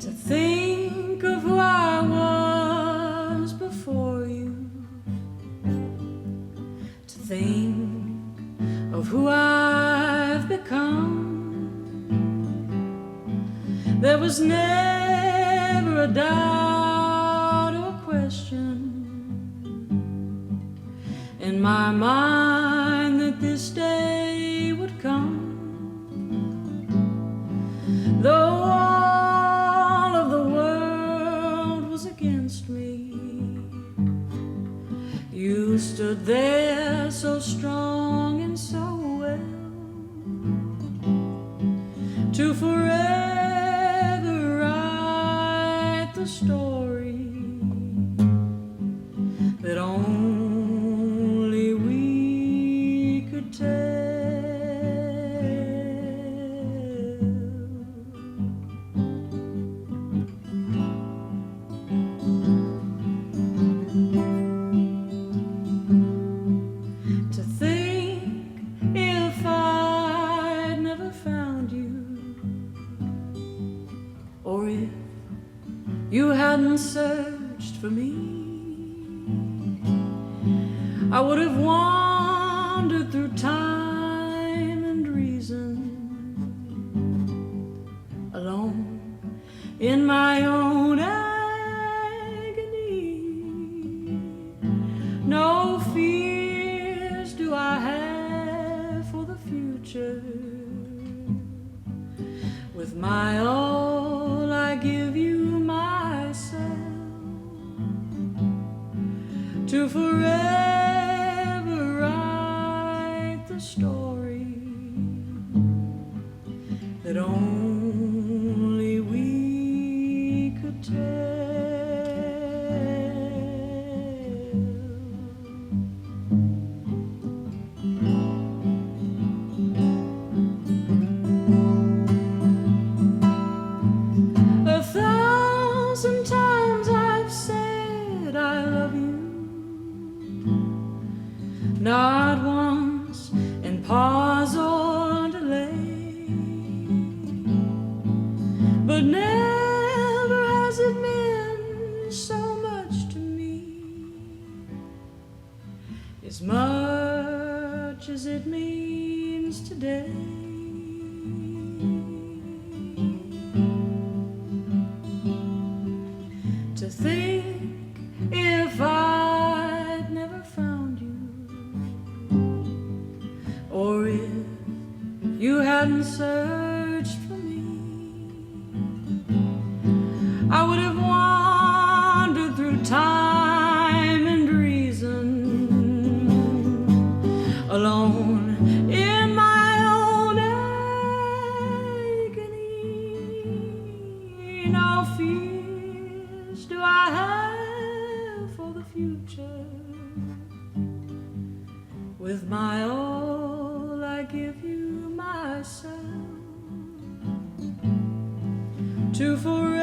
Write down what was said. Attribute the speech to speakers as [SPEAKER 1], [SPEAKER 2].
[SPEAKER 1] To think of who I was before you, to think of who I've become. There was never a doubt or question in my mind that this day would come. Though all of the world was against me, you stood there so strong and so well, to forever write the story that only we could tell. To think if I'd never found you, or if you hadn't searched for me, I would have wandered through time and reason, alone in my own agony. No fears do I have for the future. With my all, I give you myself, to forever write the story that only we could tell. 1,000 times I've said I love you, not once in pause or delay, but never has it meant so much to me, as much as it means today. To think if I'd never found you, or if you hadn't searched for me, I would have wandered through time and reason, alone in my own agony. No fears do I have for the future. With my all, I give you myself, to forever